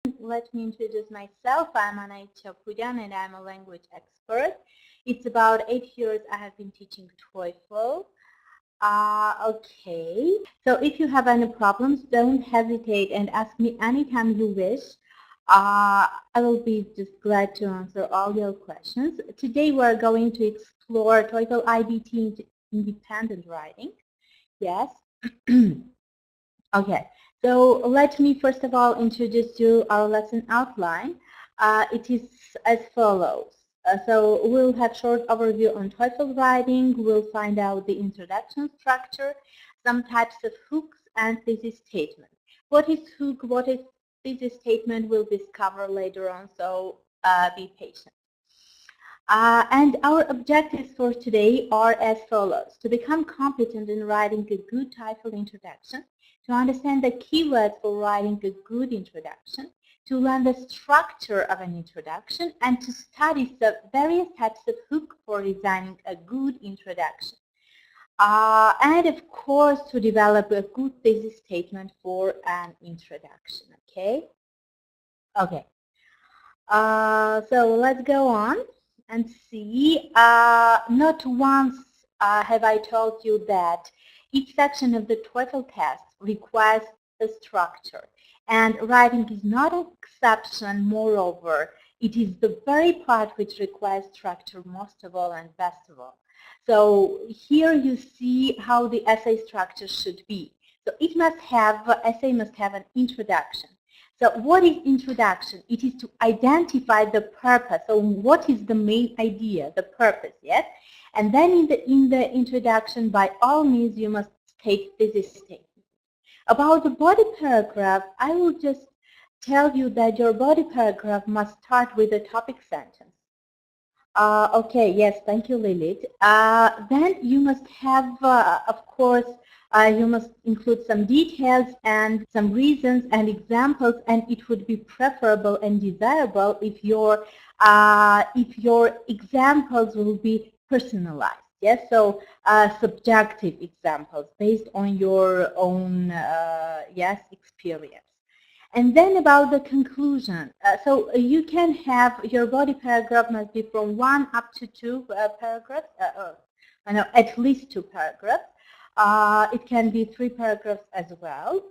Let me introduce myself. I'm Anaycha Pujan and I'm a language expert. It's about 8 years I have been teaching TOEFL. Okay, so if you have any problems, don't hesitate and ask me anytime you wish. I will be just glad to answer all your questions. Today we're going to explore TOEFL iBT independent writing. Yes. Okay, so let me first of all introduce you our lesson outline. It is as follows. So we'll have short overview on TOEFL writing. We'll find out the introduction structure, some types of hooks, and thesis statement. What is hook? What is thesis statement? We'll discover later on. So be patient. And our objectives for today are as follows. To become competent in writing a good TOEFL introduction, to understand the keywords for writing a good introduction, to learn the structure of an introduction, and to study the various types of hook for designing a good introduction. And of course, to develop a good thesis statement for an introduction, okay? Okay. So let's go on and see. Not once have I told you that each section of the TOEFL test requires a structure, and writing is not an exception. Moreover, it is the very part which requires structure most of all and best of all. So here you see how the essay structure should be. So it must have, essay must have an introduction. So what is introduction? It is to identify the purpose. So what is the main idea, the purpose, yes? And then in the introduction, by all means, you must state thesis statement. About the body paragraph, I will just tell you that your body paragraph must start with a topic sentence. Okay, yes, thank you, Lilith. Then you must have, of course, you must include some details and some reasons and examples, and it would be preferable and desirable if your examples will be personalized. Yes, so subjective examples based on your own yes experience. And then about the conclusion. So you can have your body paragraph must be from 1 up to 2 paragraphs. No, at least 2 paragraphs. It can be 3 paragraphs as well.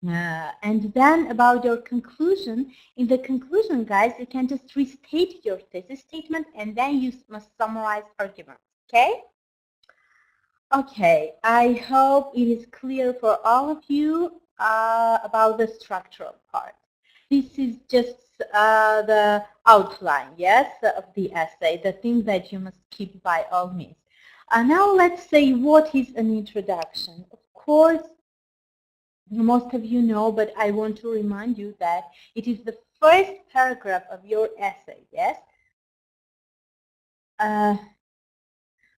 And then about your conclusion, in the conclusion, guys, you can just restate your thesis statement and then you must summarize arguments, okay? Okay, I hope it is clear for all of you about the structural part. This is just the outline, yes, of the essay, the thing that you must keep by all means. Now let's say what is an introduction. Of course, most of you know, but I want to remind you that it is the first paragraph of your essay, yes?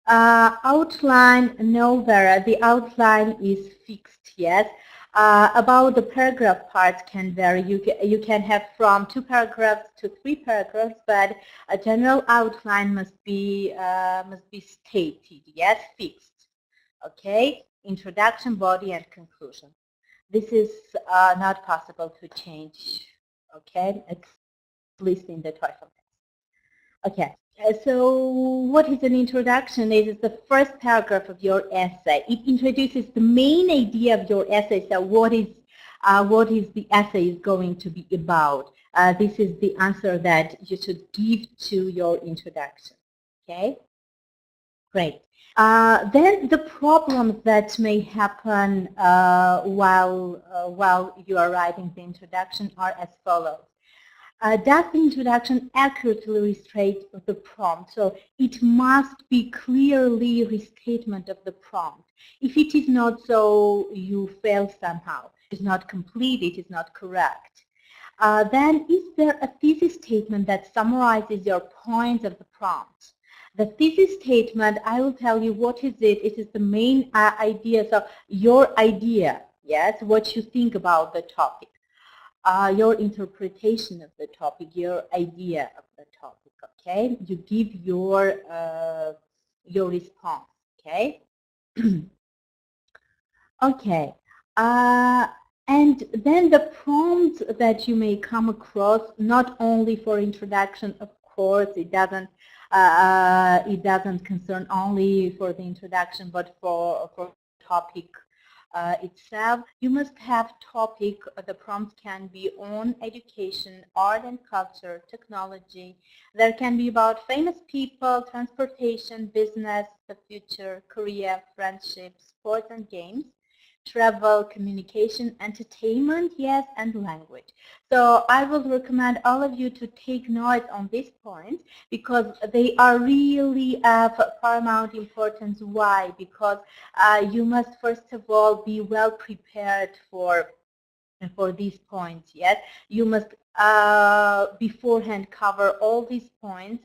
Outline, no, Vera, the outline is fixed, yes. About the paragraph parts can vary. You can have from 2 paragraphs to 3 paragraphs, but a general outline must be stated, yes, fixed. Okay, introduction, body, and conclusion. This is not possible to change. Okay, at least in the TOEFL test. Okay. So what is an introduction? It is the first paragraph of your essay. It introduces the main idea of your essay. So what is the essay is going to be about? This is the answer that you should give to your introduction. Okay? Great. Then the problems that may happen while you are writing the introduction are as follows. Does the introduction accurately restate the prompt? So it must be clearly restatement of the prompt. If it is not so, you fail somehow. It is not complete, it is not correct. Then is there a thesis statement that summarizes your points of the prompt? The thesis statement, I will tell you what is it. It is the main idea, so your idea, yes, what you think about the topic. Your interpretation of the topic, your idea of the topic, okay? You give your response, okay? Okay. And then the prompts that you may come across, not only for introduction, of course, it doesn't concern only for the introduction, but for topic itself. You must have topic. The prompts can be on education, art and culture, technology. There can be about famous people, transportation, business, the future, career, friendship, sports and games, travel, communication, entertainment, yes, and language. So I will recommend all of you to take notes on these points because they are really of paramount importance. Why? Because you must first of all be well prepared for these points. Yes, you must beforehand cover all these points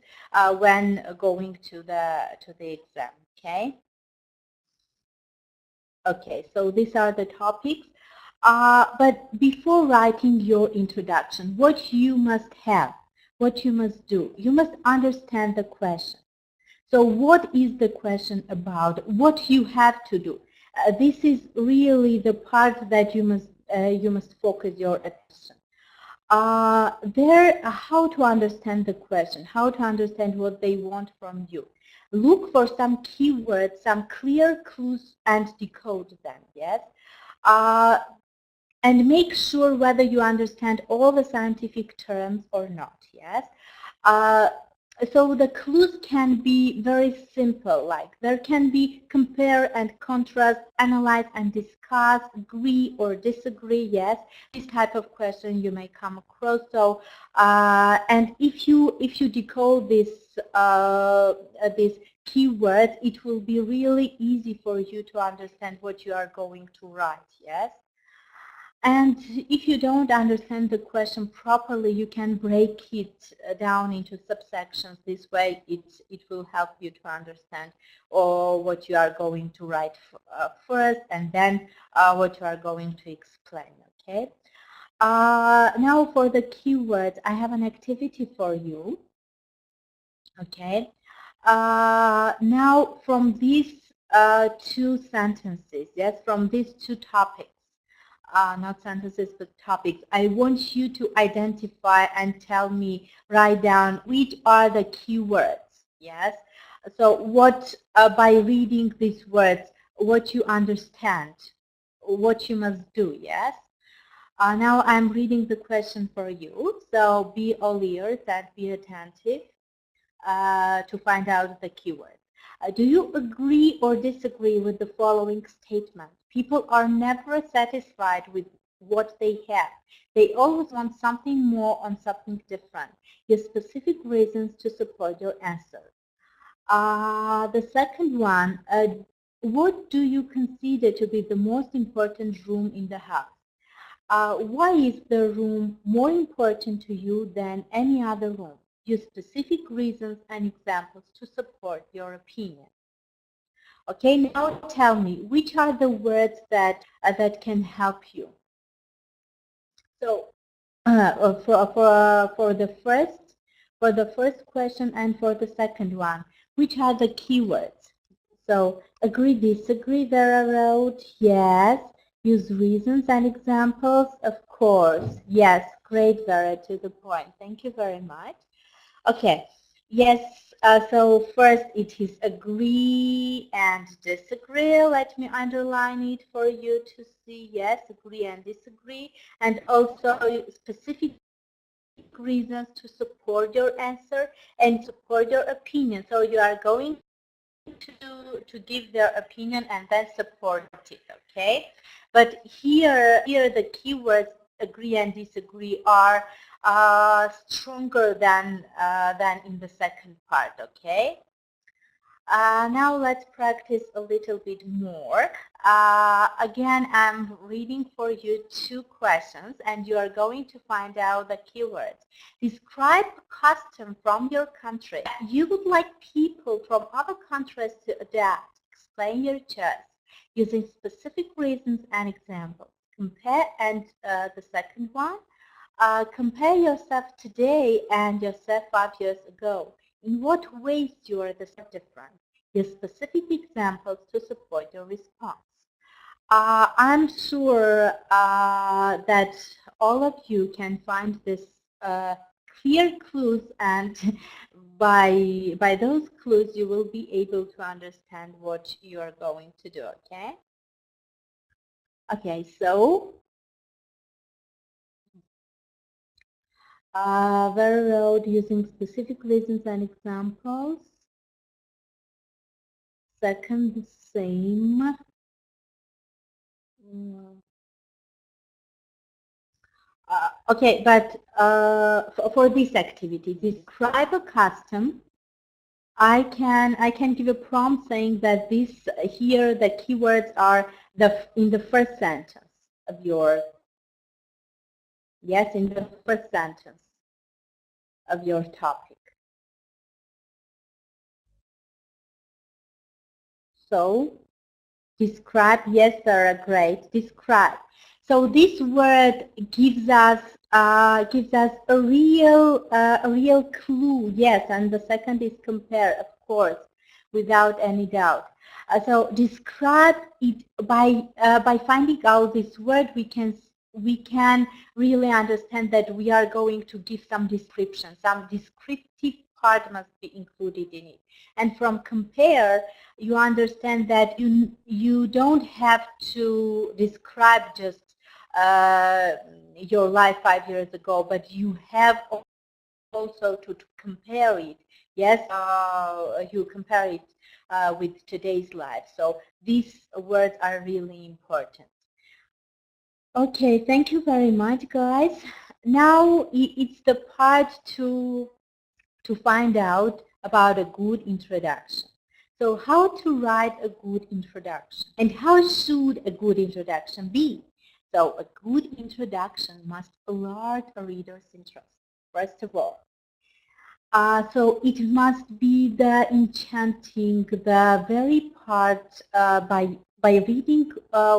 when going to the exam. Okay. Okay, so these are the topics. But before writing your introduction, what you must have, what you must do, you must understand the question. So what is the question about? What you have to do? This is really the part that you must focus your attention. How to understand the question, how to understand what they want from you. Look for some keywords, some clear clues, and decode them, yes? Uh, and make sure whether you understand all the scientific terms or not, yes? Uh, so the clues can be very simple, like there can be compare and contrast, analyze and discuss, agree or disagree, yes, this type of question you may come across. So and if you decode these keywords, it will be really easy for you to understand what you are going to write, yes. And if you don't understand the question properly, you can break it down into subsections. This way, it will help you to understand what you are going to write first, and then what you are going to explain. Okay. Now for the keywords, I have an activity for you. Okay. Now from these two sentences, yes, from these two topics, not sentences but topics, I want you to identify and tell me, write down which are the keywords, yes? So what, by reading these words, what you understand, what you must do, yes? Now I'm reading the question for you, so be all ears and be attentive to find out the keyword. Do you agree or disagree with the following statement? People are never satisfied with what they have. They always want something more and something different. Give specific reasons to support your answer. The second one, what do you consider to be the most important room in the house? Why is the room more important to you than any other room? Use specific reasons and examples to support your opinion. Okay, now tell me, which are the words that can help you? So, for the first question and for the second one, which are the keywords? So, agree, disagree, Vera wrote, yes. Use reasons and examples, of course. Yes, great, Vera, to the point. Thank you very much. Okay, yes, so first it is agree and disagree. Let me underline it for you to see. Yes, agree and disagree. And also specific reasons to support your answer and support your opinion. So you are going to give their opinion and then support it, okay? But here the keywords agree and disagree are stronger than in the second part, okay? Now let's practice a little bit more. Again, I'm reading for you two questions and you are going to find out the keywords. Describe a custom from your country you would like people from other countries to adapt. Explain your choice using specific reasons and examples. Compare, and the second one, compare yourself today and yourself 5 years ago. In what ways you are different? Give specific examples to support your response. I'm sure that all of you can find this clear clues, and by those clues you will be able to understand what you are going to do. Okay. Okay. So very road using specific reasons and examples. Second, the same. Mm. Okay, but for this activity, describe a custom. I can give a prompt saying that this here the keywords are in the first sentence of your yes, in the first sentence of your topic. So describe, yes, Sarah, great. Describe. So this word gives us a real clue, yes, and the second is compare, of course, without any doubt. So describe it by finding out this word. We can really understand that we are going to give some description, some descriptive part must be included in it. And from compare, you understand that you don't have to describe just your life 5 years ago, but you have also to compare it. Yes, you compare it with today's life. So these words are really important. Okay, thank you very much, guys. Now it's the part to find out about a good introduction. So how to write a good introduction, and how should a good introduction be? So a good introduction must alert a reader's interest, first of all. So it must be the enchanting, the very part by reading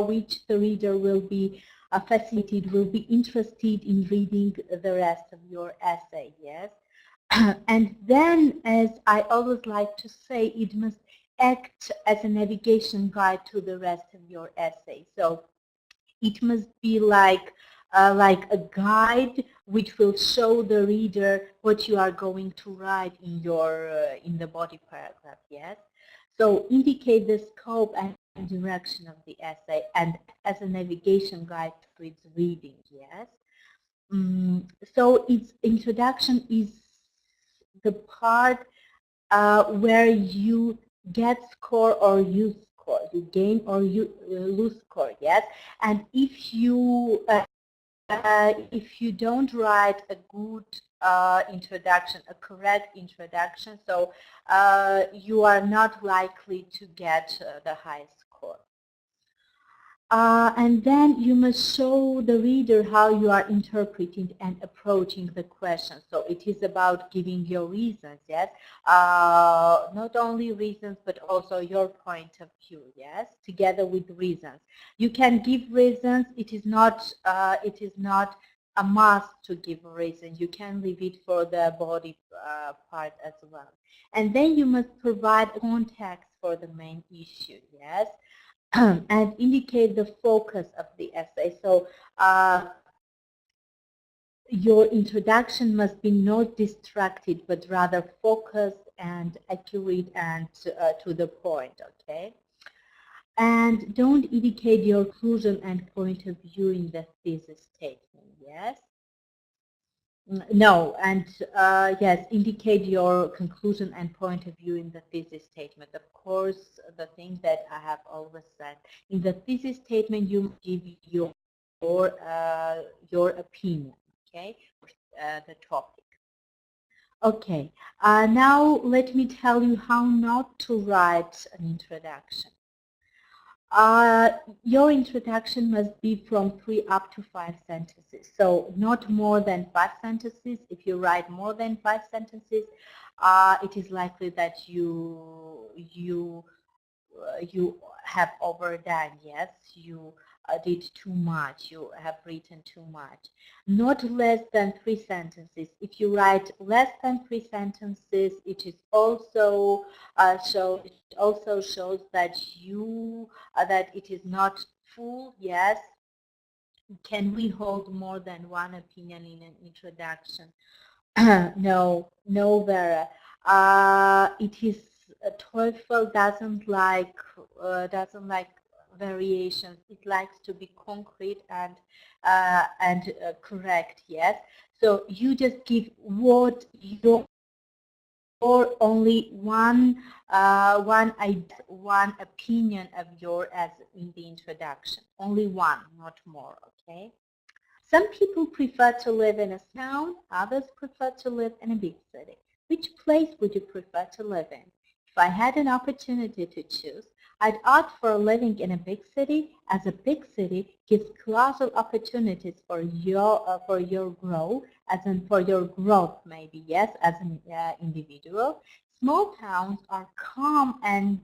which the reader will be fascinated, will be interested in reading the rest of your essay, yes? And then, as I always like to say, it must act as a navigation guide to the rest of your essay. So it must be like a guide which will show the reader what you are going to write in the body paragraph. Yes. So indicate the scope and direction of the essay, and as a navigation guide to its reading. Yes. So its introduction is the part where you get score or you score, you gain or you lose score, yes. And if you don't write a good introduction, a correct introduction, so you are not likely to get the highest score. And then you must show the reader how you are interpreting and approaching the question. So it is about giving your reasons, yes? Not only reasons, but also your point of view, yes? Together with reasons. You can give reasons. It is not a must to give a reason. You can leave it for the body part as well. And then you must provide context for the main issue, yes? And indicate the focus of the essay. So your introduction must be not distracted, but rather focused and accurate and to the point, okay? And don't indicate your conclusion and point of view in the thesis statement, yes? No, and yes, indicate your conclusion and point of view in the thesis statement. Of course, the thing that I have always said, in the thesis statement, you give your opinion, okay, the topic. Okay, now let me tell you how not to write an introduction. Your introduction must be from 3 up to 5 sentences. So not more than 5 sentences. If you write more than 5 sentences, it is likely that you have overdone, yes, you did too much, you have written too much. Not less than 3 sentences. If you write less than 3 sentences, it is also it also shows that that it is not full? Yes. Can we hold more than one opinion in an introduction? No, no, Vera. It is TOEFL doesn't like variations. It likes to be concrete and correct. Yes. So you just give what your or only one opinion of yours as in the introduction. Only one, not more. Okay. Some people prefer to live in a town, others prefer to live in a big city. Which place would you prefer to live in? If I had an opportunity to choose, I'd opt for living in a big city, as a big city gives colossal opportunities for your growth, as in for your growth maybe, yes, as an individual. Small towns are calm and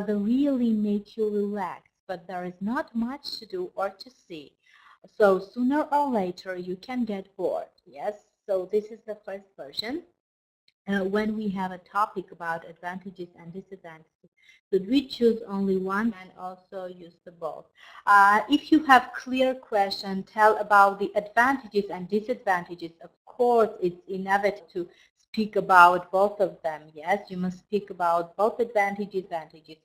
they really make you relax, but there is not much to do or to see. So sooner or later you can get bored. Yes, so this is the first version. When we have a topic about advantages and disadvantages, should we choose only one and also use the both? If you have clear question, tell about the advantages and disadvantages. Of course, it's inevitable to speak about both of them. Yes, you must speak about both advantages.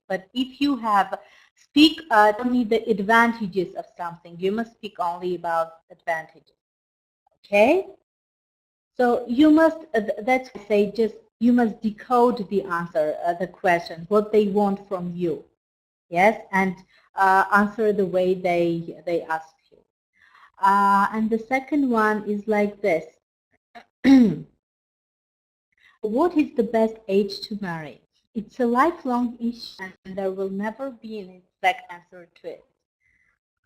But if you have speak only the advantages of something, you must speak only about advantages. Okay? So you must, that's why I say just, you must decode the answer, the question, what they want from you. Yes, and answer the way they ask you. And the second one is like this. What is the best age to marry? It's a lifelong issue and there will never be an exact answer to it.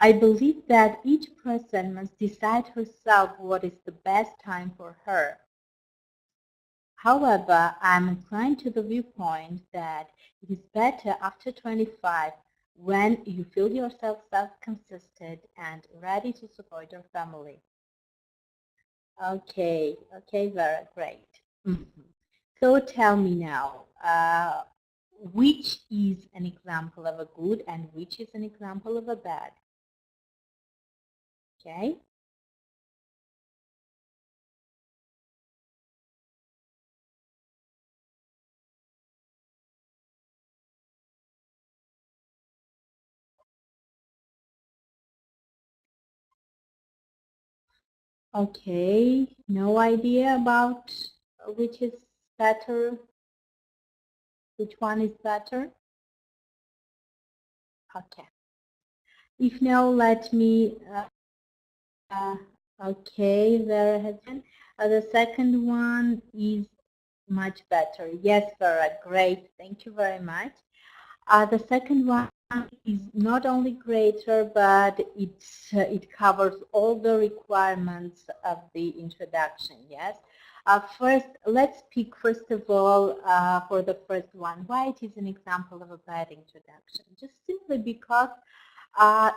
I believe that each person must decide herself what is the best time for her. However, I'm inclined to the viewpoint that it is better after 25 when you feel yourself self-consistent and ready to support your family. Okay, Vera, great. So tell me now, which is an example of a good and which is an example of a bad? Okay. Okay, no idea about which is better, which one is better? Okay. If no, let me, okay, there has been. The second one is much better. Yes, Vera, great. Thank you very much. The second one is not only greater, but it covers all the requirements of the introduction, yes? First, let's pick first of all for the first one, why it is an example of a bad introduction. Just simply because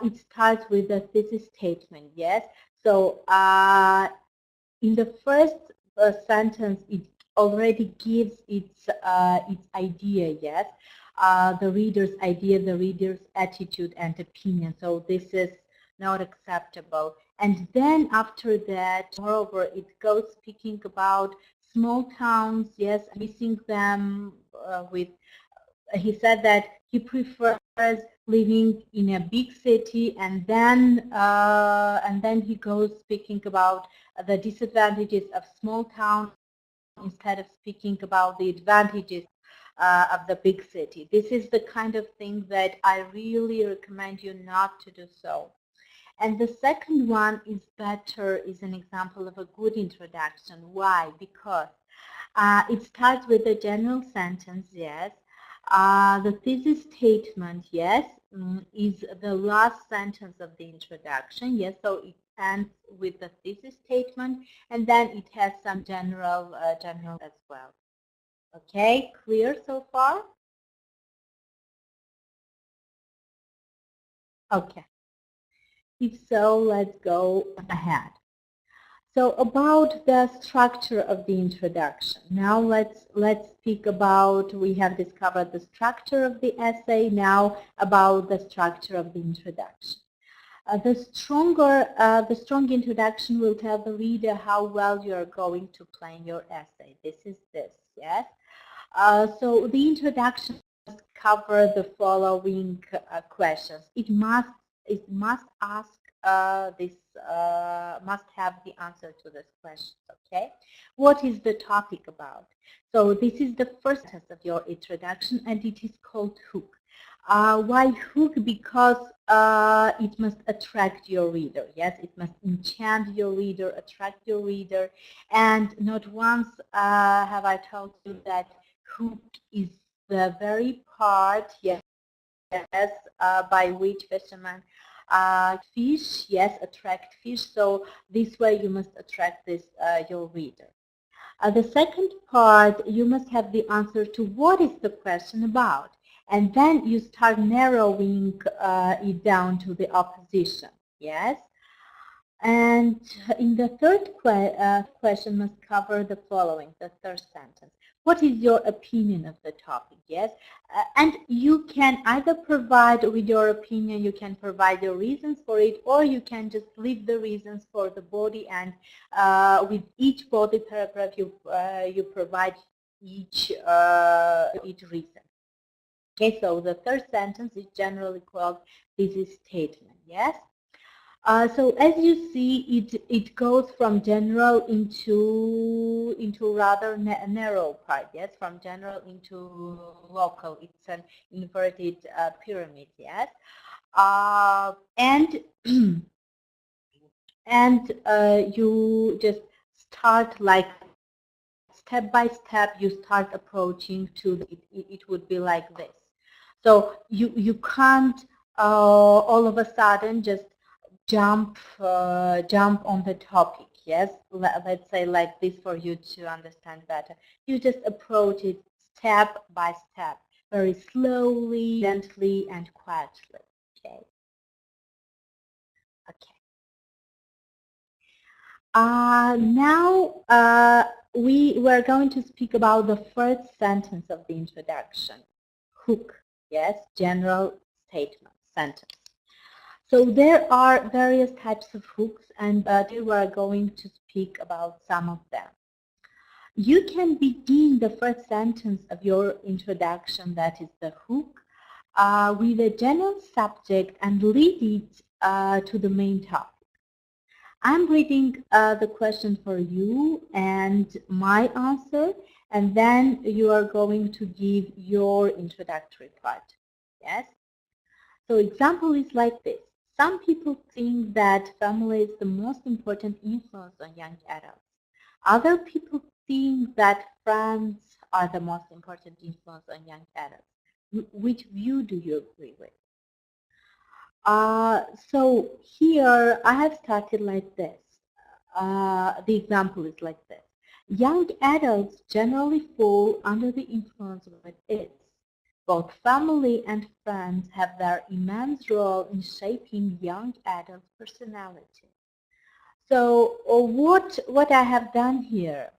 it starts with a thesis statement, yes? So in the first sentence, it already gives its idea, yes? The reader's idea, the reader's attitude and opinion. So this is not acceptable. And then after that, moreover, it goes speaking about small towns, yes, missing them with, he said that he prefers living in a big city, and then he goes speaking about the disadvantages of small town instead of speaking about the advantages of the big city. This is the kind of thing that I really recommend you not to do so. And the second one is better, is an example of a good introduction. Why? Because it starts with a general sentence, yes. The thesis statement, yes, is the last sentence of the introduction, yes. So it ends with the thesis statement, and then it has some general as well. Okay, clear so far? Okay. If so, let's go ahead. So about the structure of the introduction. Now let's speak about, we have discovered the structure of the essay, now about the structure of the introduction. The strong introduction will tell the reader how well you are going to plan your essay. This is this, yes? So the introduction must cover the following questions. It must ask must have the answer to this question. Okay, what is the topic about? So this is the first sentence of your introduction, and it is called hook. Why hook? Because it must attract your reader. Yes, it must enchant your reader, attract your reader, and not once have I told you that hook is the very part, yes, by which fishermen fish, yes, attract fish. So this way you must attract this your reader. The second part, you must have the answer to what is the question about, and then you start narrowing it down to the opposition. Yes. And in the third question must cover the following, the third sentence. What is your opinion of the topic? Yes. And you can either provide with your opinion, you can provide your reasons for it, or you can just leave the reasons for the body, and with each body paragraph you provide each reason. Okay, so the third sentence is generally called thesis statement. Yes. So as you see, it goes from general into rather narrow part. Yes, from general into local. It's an inverted pyramid. Yes, and and you just start like step by step. You start approaching to it would be like this. So you can't all of a sudden just jump on the topic. Yes, let's say like this for you to understand better. You just approach it step by step, very slowly, gently, and quietly. Okay. Okay. Now we were going to speak about the first sentence of the introduction. Hook. Yes, general statement sentence. So there are various types of hooks, and today we are going to speak about some of them. You can begin the first sentence of your introduction, that is the hook, with a general subject and lead it to the main topic. I'm reading the question for you and my answer, and then you are going to give your introductory part. Yes? So example is like this. Some people think that family is the most important influence on young adults. Other people think that friends are the most important influence on young adults. Which view do you agree with? So here I have started like this. The example is like this. Young adults generally fall under the influence of it. Both family and friends have their immense role in shaping young adults' personality. So what I have done here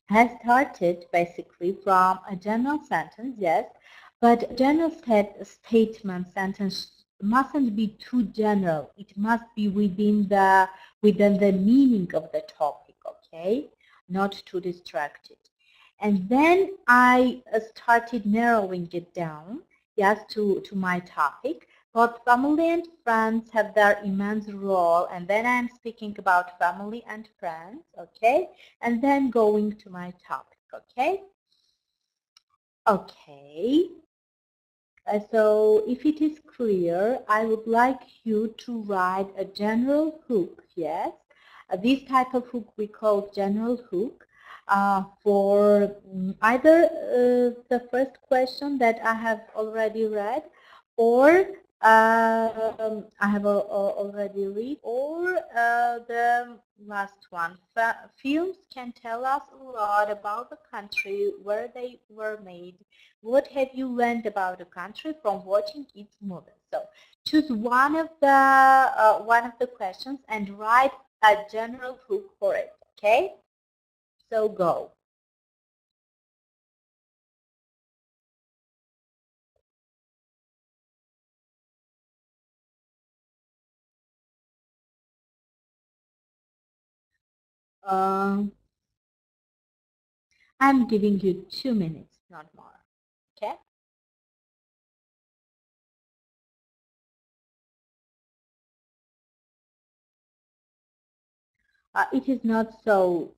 has started basically from a general sentence, yes, but a general statement sentence mustn't be too general. It must be within the meaning of the topic, okay, not too distracted. And then I started narrowing it down, yes, to my topic. Both family and friends have their immense role, and then I'm speaking about family and friends, okay, and then going to my topic, okay? Okay. So if it is clear, I would like you to write a general hook, yes? This type of hook we call general hook for either the first question that I have already read, or I have already read, or the last one. Films can tell us a lot about the country, where they were made. What have you learned about a country from watching its movies? So choose one of the questions and write a general hook for it, okay? So go. Um, I'm giving you 2 minutes, not more, okay? It is not so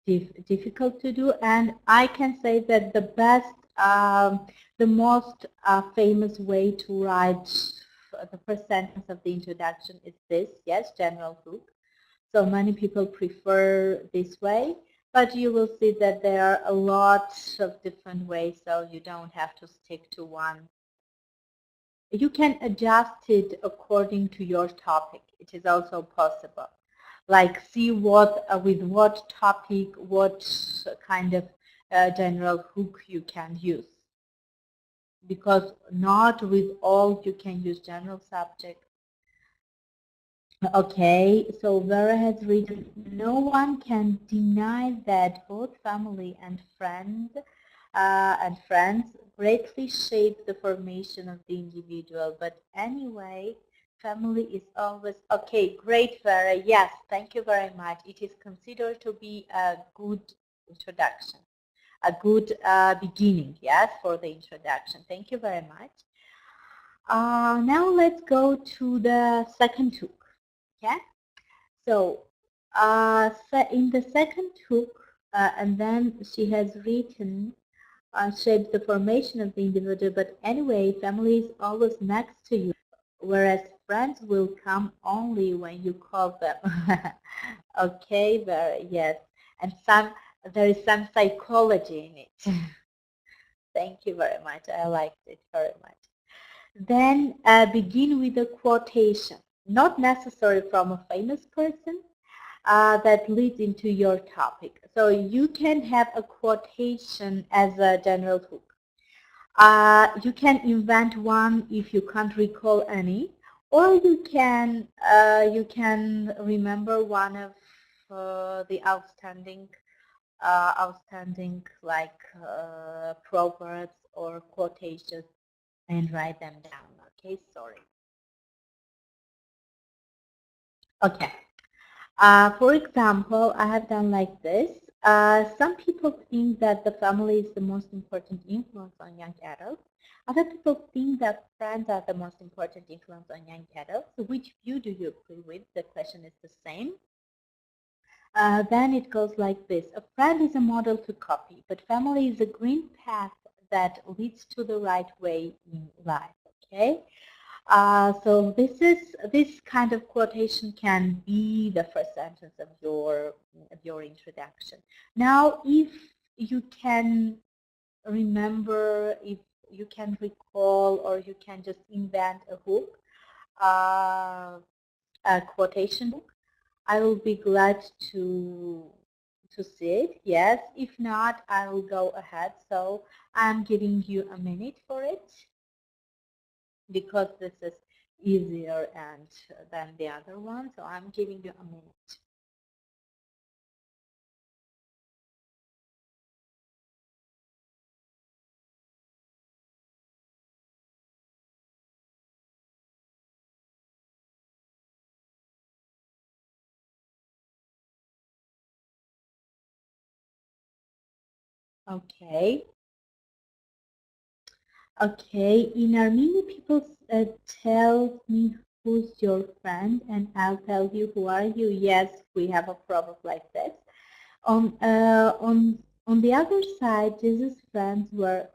difficult to do, and I can say that the best, the most famous way to write the first sentence of the introduction is this, yes, general hook. So many people prefer this way, but you will see that there are a lot of different ways, so you don't have to stick to one. You can adjust it according to your topic. It is also possible. Like see what, with what topic, what kind of general hook you can use. Because not with all you can use general subject. Okay, so Vera has written, no one can deny that both family and friends greatly shape the formation of the individual. But anyway, family is always, okay, great Vera, yes, thank you very much. It is considered to be a good introduction, a good beginning, yes, for the introduction. Thank you very much. Now let's go to the second hook. Okay, so in the second hook, and then she has written, shapes the formation of the individual, but anyway, family is always next to you, whereas friends will come only when you call them. Okay, very, yes, and there is some psychology in it. Thank you very much, I liked it very much. Then begin with a quotation, not necessarily from a famous person, that leads into your topic. So you can have a quotation as a general hook. You can invent one if you can't recall any, or you can remember one of the outstanding like proverbs or quotations and write them down. Okay, sorry. Okay. For example, I have done like this. Some people think that the family is the most important influence on young adults. Other people think that friends are the most important influence on young adults. So which view do you agree with? The question is the same. Then it goes like this. A friend is a model to copy, but family is a green path that leads to the right way in life. Okay. So this kind of quotation can be the first sentence of your introduction. Now, if you can remember, if you can recall, or you can just invent a hook, a quotation book, I will be glad to see it. Yes. If not, I will go ahead. So I'm giving you a minute for it, because this is easier and than the other one. So I'm giving you a minute. Okay. Okay. In Armenia, people tell me who's your friend, and I'll tell you who are you. Yes, we have a proverb like this. On the other side, Jesus' friends were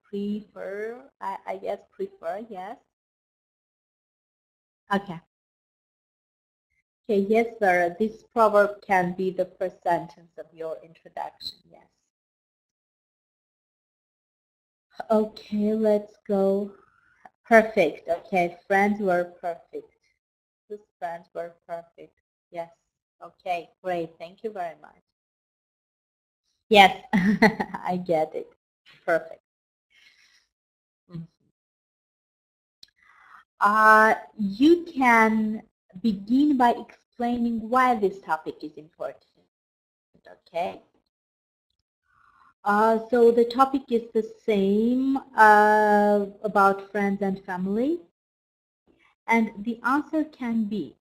prefer. I guess prefer. Yes. Okay. Okay, yes, Vera, this proverb can be the first sentence of your introduction, yes. Okay, let's go. Perfect. Okay, friends were perfect. These friends were perfect. Yes. Okay, great. Thank you very much. Yes, I get it. Perfect. Mhm. You can begin by explaining why this topic is important. Okay. So the topic is the same about friends and family, and the answer can be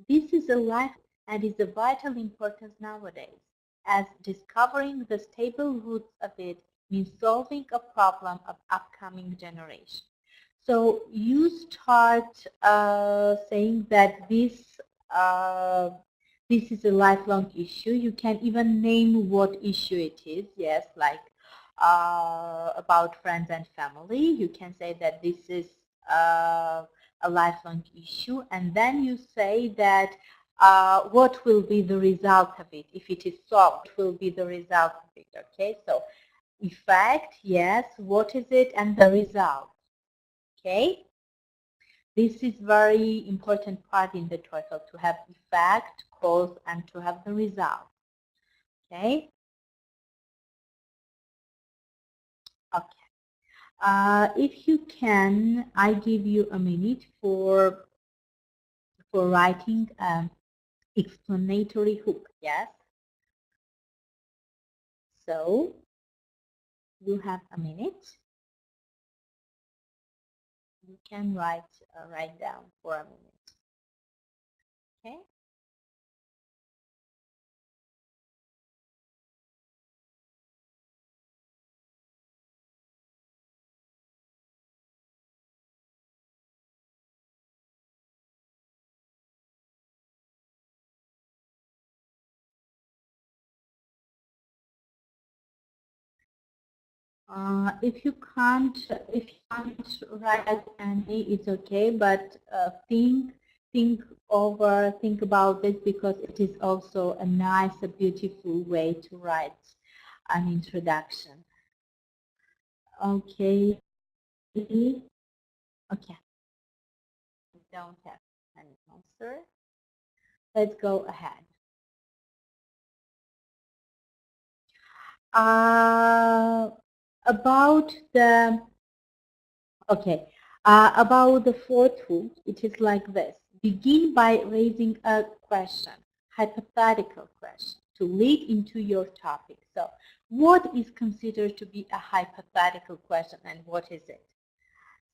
this is a life and is of vital importance nowadays, as discovering the stable roots of it means solving a problem of upcoming generation. So you start saying that this is a lifelong issue. You can even name what issue it is. Yes, like about friends and family. You can say that this is a lifelong issue, and then you say that what will be the result of it if it is solved? What will be the result of it? Okay, so effect, yes. What is it, and the result? Okay. This is very important part in the TOEFL, to have effect, cause, and to have the result. Okay. Okay. If you can, I give you a minute for writing explanatory hook. Yes. So you have a minute. You can write down for a minute. Okay. If you can't write any, it's okay. But think about this, because it is also a nice, a beautiful way to write an introduction. Okay. Okay. We don't have any answer. Let's go ahead. Uh, about the Okay. About the fourth rule, it is like this. Begin by raising a question, hypothetical question, to lead into your topic. So what is considered to be a hypothetical question, and what is it?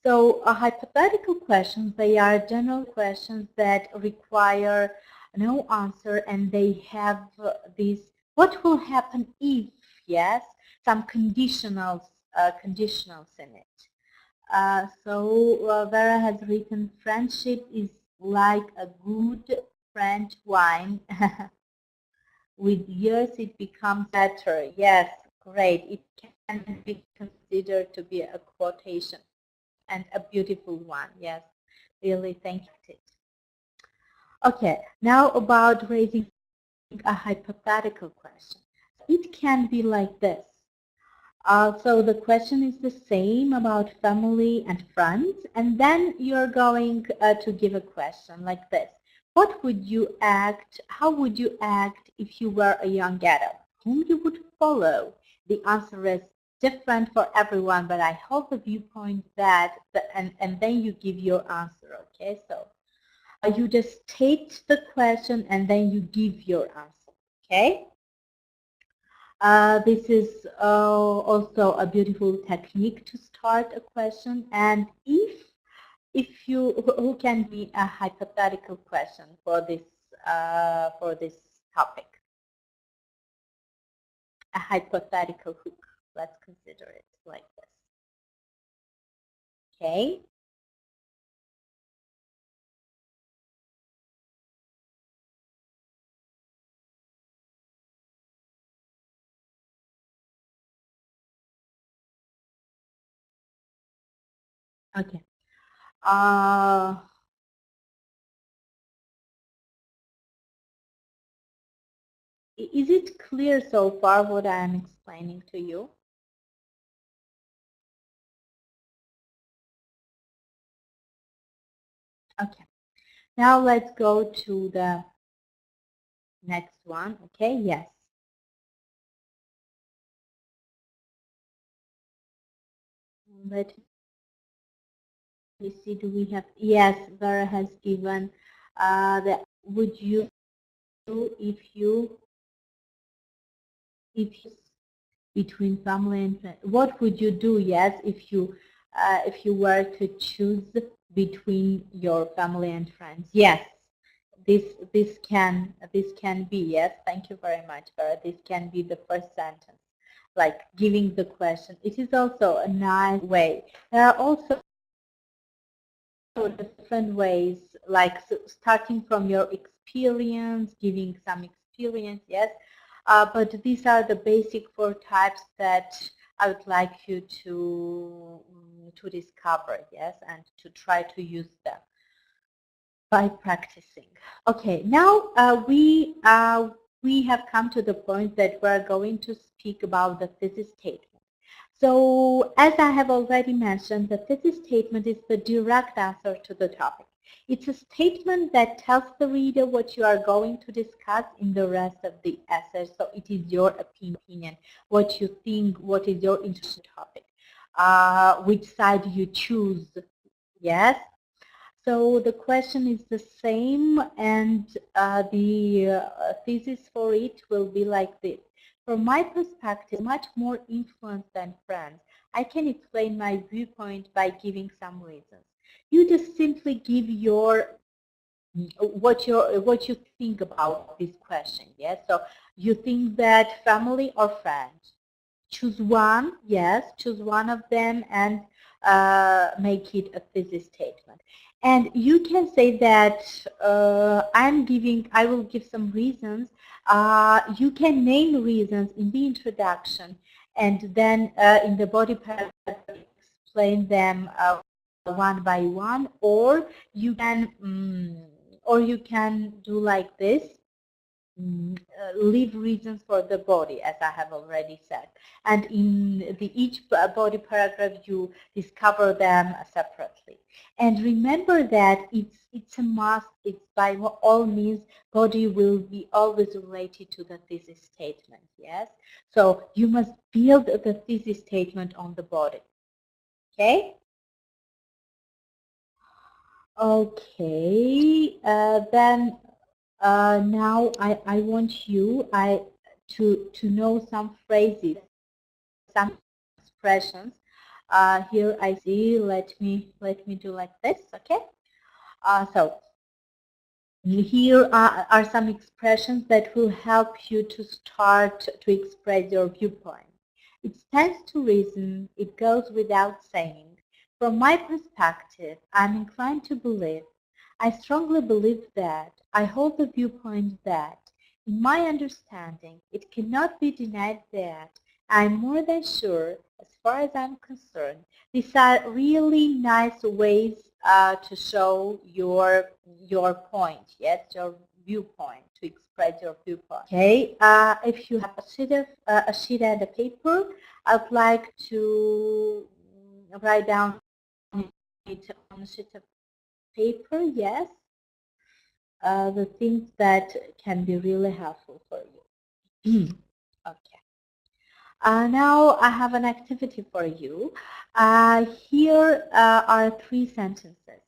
So a hypothetical questions, they are general questions that require no answer, and they have this, what will happen if, yes, some conditionals in it. So Vera has written, friendship is like a good French wine. With years it becomes better. Yes, great. It can be considered to be a quotation, and a beautiful one. Yes, really, thank you. Okay, now about raising a hypothetical question. It can be like this. So the question is the same about family and friends, and then you're going to give a question like this. What would you act, how would you act if you were a young adult? Whom you would follow? The answer is different for everyone, but I hope the viewpoint that, and then you give your answer, okay? So you just state the question and then you give your answer, okay? This is also a beautiful technique to start a question. And if you, who can be a hypothetical question for this topic? A hypothetical hook. Let's consider it like this. Okay. Okay. Is it clear so far what I am explaining to you? Okay. Now let's go to the next one. Okay. Yes. Let me see, do we have, yes, Vera has given that would you if you if you between family and friends, what would you do? Yes, if you were to choose between your family and friends. Yes, this can be, yes. Thank you very much, Vera. This can be the first sentence, like giving the question. It is also a nice way. There are also different ways, like starting from your experience, giving some experience, yes. But these are the basic four types that I would like you to discover, yes, and to try to use them by practicing. Okay, now we have come to the point that we're going to speak about the thesis statement. So as I have already mentioned, the thesis statement is the direct answer to the topic. It's a statement that tells the reader what you are going to discuss in the rest of the essay. So it is your opinion, what you think, what is your interest topic, which side you choose. Yes. So the question is the same, and the thesis for it will be like this. From my perspective, much more influence than friends. I can explain my viewpoint by giving some reasons. You just simply give your what you think about this question. Yes. So you think that family or friends? Choose one. Yes. Choose one of them and make it a thesis statement. And you can say that I will give some reasons. You can name reasons in the introduction, and then in the body paragraph explain them one by one, or you can do like this, leave reasons for the body, as I have already said. And in each body paragraph, you discover them separately. And remember that it's a must. It's by all means, body will be always related to the thesis statement. Yes. So you must build the thesis statement on the body. Okay. Okay, then now I want you to know some phrases, some expressions. Here I see. Let me do like this. Okay. So here are some expressions that will help you to start to express your viewpoint. It stands to reason, it goes without saying. From my perspective, I'm inclined to believe, I strongly believe that, I hold the viewpoint that, in my understanding, it cannot be denied that, I'm more than sure, as far as I'm concerned. These are really nice ways to show your point, yes, your viewpoint, to express your viewpoint. Okay, if you have a sheet and a paper, I'd like to write down it on a sheet of paper. Yes, the things that can be really helpful for you. Okay. Now I have an activity for you. Here are three sentences.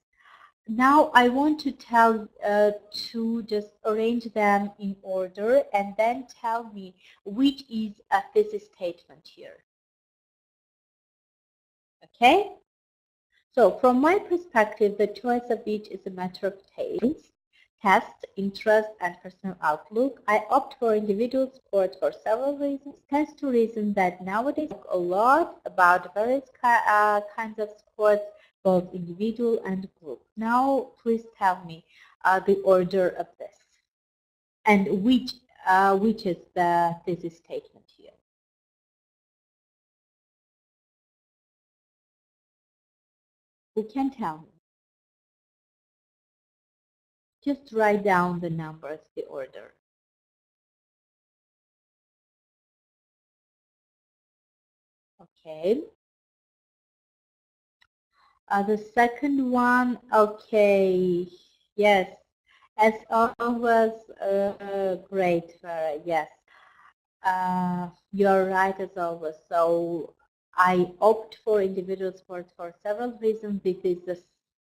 Now I want to to just arrange them in order and then tell me which is a thesis statement here. Okay? So from my perspective, the choice of each is a matter of taste, interest, and personal outlook. I opt for individual sports for several reasons. It stands to reason that nowadays we talk a lot about various kinds of sports, both individual and group. Now please tell me the order of this and which is the thesis statement here. Who can tell me? Just write down the numbers, the order. Okay. The second one, okay, yes, as always, great, yes, you're right as always. So I opt for individual sports for several reasons. This is the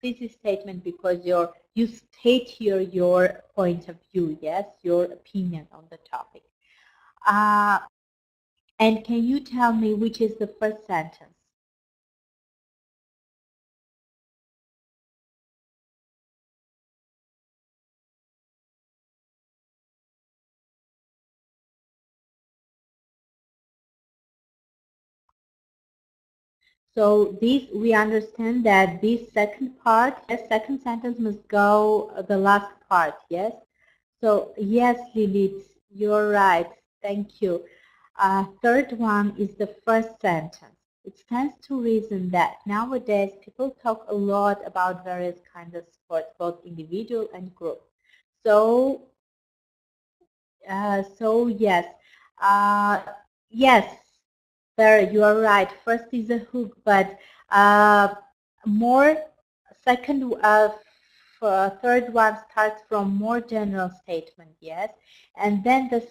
thesis statement because you state here your point of view, yes, your opinion on the topic. And can you tell me which is the first sentence? So this, we understand that this second part, the second sentence must go the last part, yes? So yes, Lilith, you're right. Thank you. Third one is the first sentence. It stands to reason that nowadays people talk a lot about various kinds of sports, both individual and group. So, yes, uh, yes, there, you are right. First is a hook, but more second, third one starts from more general statement, yes, and then the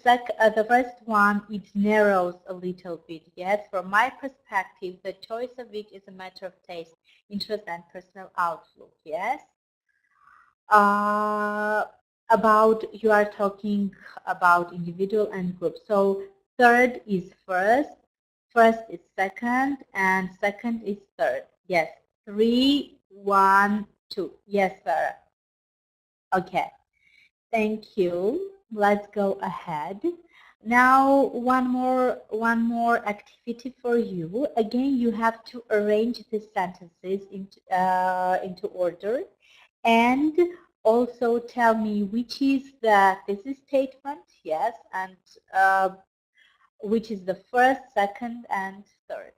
first one it narrows a little bit, yes. From my perspective, the choice of which is a matter of taste, interest, and personal outlook, yes. Uh, about you are talking about individual and group. So third is first, first is second, and second is third. Yes, 3, 1, 2. Yes, Sarah. Okay, thank you. Let's go ahead. Now one more activity for you. Again, you have to arrange the sentences into order, and also tell me which is the thesis statement, yes, and which is the first, second, and third.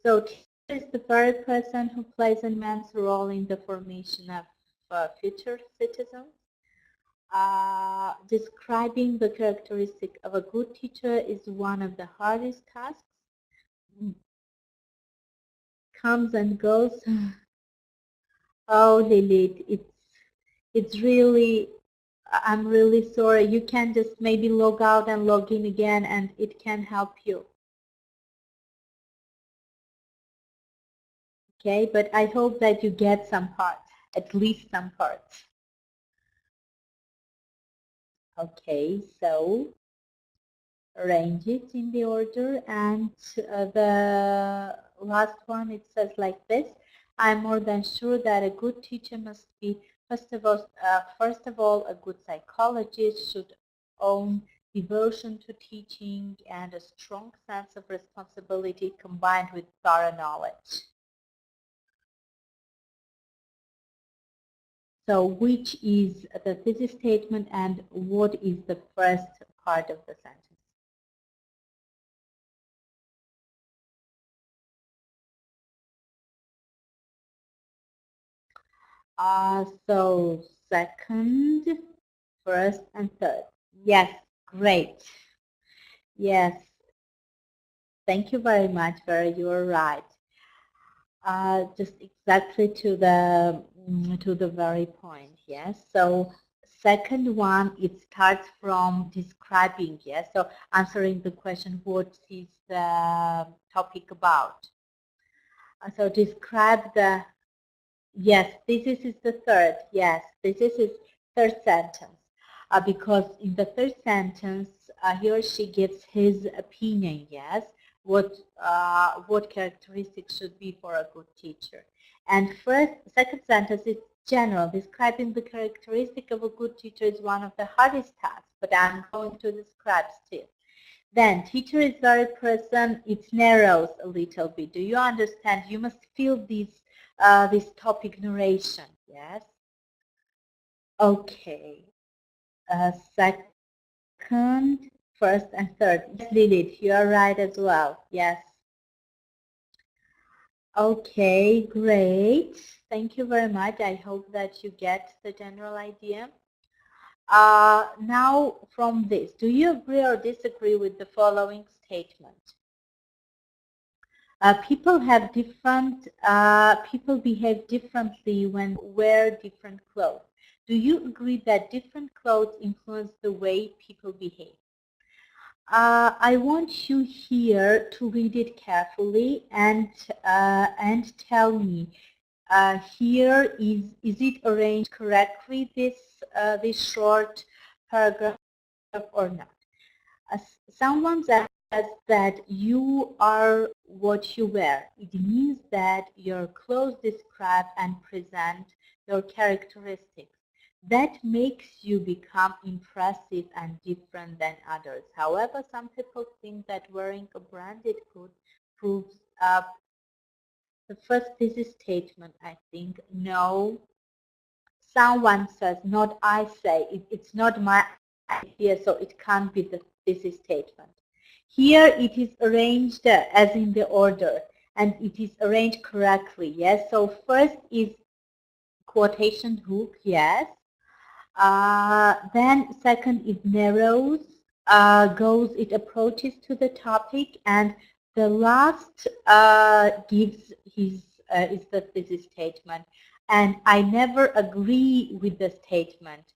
So teacher is the very person who plays an immense role in the formation of future citizens. Describing the characteristic of a good teacher is one of the hardest tasks. Comes and goes. Oh, Lilith, it's really, I'm really sorry. You can just maybe log out and log in again, and it can help you. Okay, but I hope that you get some parts, at least some parts. Okay, so arrange it in the order, and the last one, it says like this: I'm more than sure that a good teacher must be first of all a good psychologist, should own devotion to teaching and a strong sense of responsibility combined with thorough knowledge. So which is the thesis statement and what is the first part of the sentence? So second, first, and third. Yes, great. Yes, thank you very much, Vera. You are right. Just exactly to the very point. Yes. So second one, it starts from describing. Yes. So answering the question, what is the topic about? So describe the. Yes, this is the third. Yes, this is third sentence. Because in the third sentence, he or she gives his opinion. Yes, what characteristics should be for a good teacher. And second sentence is general. Describing the characteristic of a good teacher is one of the hardest tasks, but I'm going to describe still. Then teacher is very person, it narrows a little bit. Do you understand? You must feel this topic narration, yes? Okay. Second, first, and third. Yes, Lilith, you are right as well. Yes. Okay, great. Thank you very much. I hope that you get the general idea. Now, from this, do you agree or disagree with the following statement? People behave differently when wear different clothes. Do you agree that different clothes influence the way people behave? I want you here to read it carefully and tell me here is it arranged correctly, this short paragraph or not? Someone says that you are what you wear. It means that your clothes describe and present your characteristics. That makes you become impressive and different than others. However, some people think that wearing a branded good proves the first thesis statement, I think. No, someone says, not I say. It's not my idea, so it can't be the thesis statement. Here it is arranged as in the order, and it is arranged correctly, yes? So first is quotation hook, yes. Then second it narrows, it approaches to the topic, and the last gives is the thesis statement. And I never agree with the statement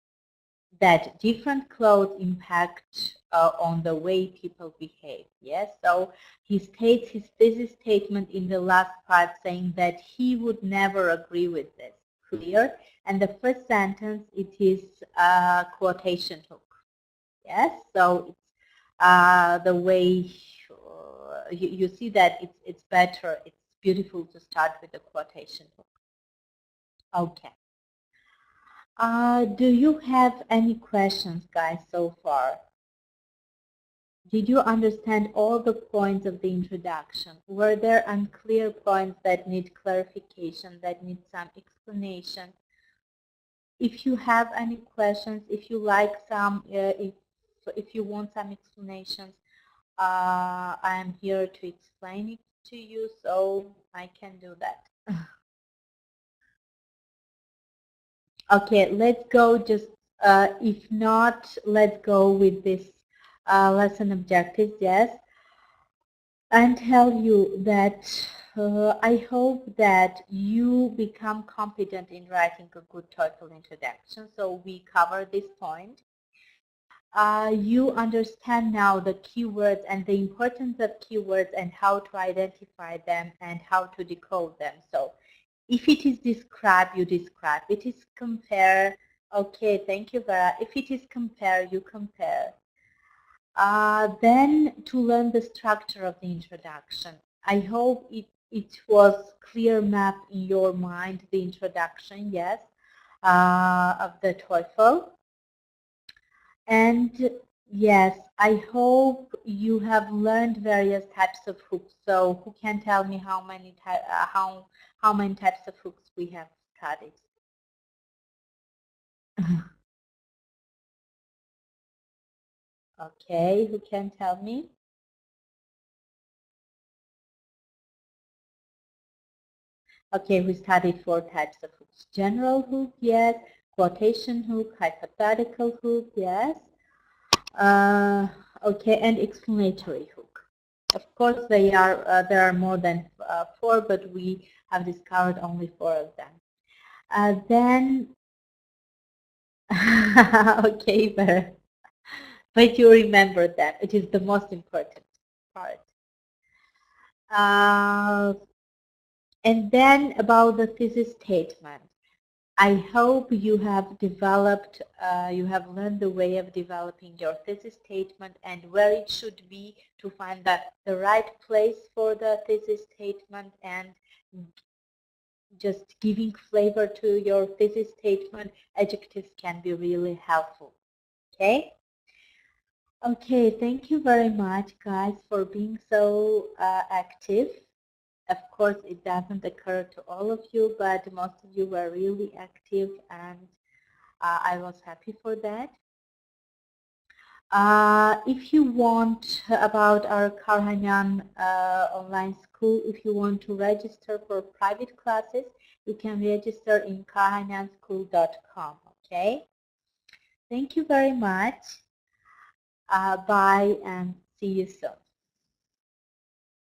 that different clothes impact on the way people behave. Yes, so he states his thesis statement in the last part, saying that he would never agree with this. Clear? And the first sentence, it is a quotation hook. Yes, so it's the way you see that it's better, it's beautiful to start with the quotation hook. Okay. Do you have any questions, guys, so far? Did you understand all the points of the introduction? Were there unclear points that need clarification, that need some explanation? If you have any questions, if you like some, if you want some explanations, I am here to explain it to you, so I can do that. Okay, let's go just, if not, let's go with this lesson objectives, yes. And tell you that I hope that you become competent in writing a good TOEFL introduction. So we cover this point. You understand now the keywords and the importance of keywords and how to identify them and how to decode them. So if it is describe, you describe. It is compare. Okay, thank you, Vera. If it is compare, you compare. Then to learn the structure of the introduction. I hope it was clear map in your mind, the introduction, yes, of the TOEFL. And yes, I hope you have learned various types of hooks. So who can tell me how many types of hooks we have studied? Okay, who can tell me? Okay, we studied 4 types of hooks. General hook, yes. Quotation hook, hypothetical hook, yes. Okay, and explanatory hook. Of course, there are more than 4, but we have discovered only 4 of them. Then, okay, but you remember that. It is the most important part. And then about the thesis statement. I hope you have developed, you have learned the way of developing your thesis statement and where it should be to find the right place for the thesis statement, and just giving flavor to your thesis statement. Adjectives can be really helpful. Okay? Okay, thank you very much, guys, for being so active. Of course, it doesn't occur to all of you, but most of you were really active, and I was happy for that. If you want about our Karhanyan online school, if you want to register for private classes, you can register in karhanyanschool.com. Okay? Thank you very much. Bye and see you soon.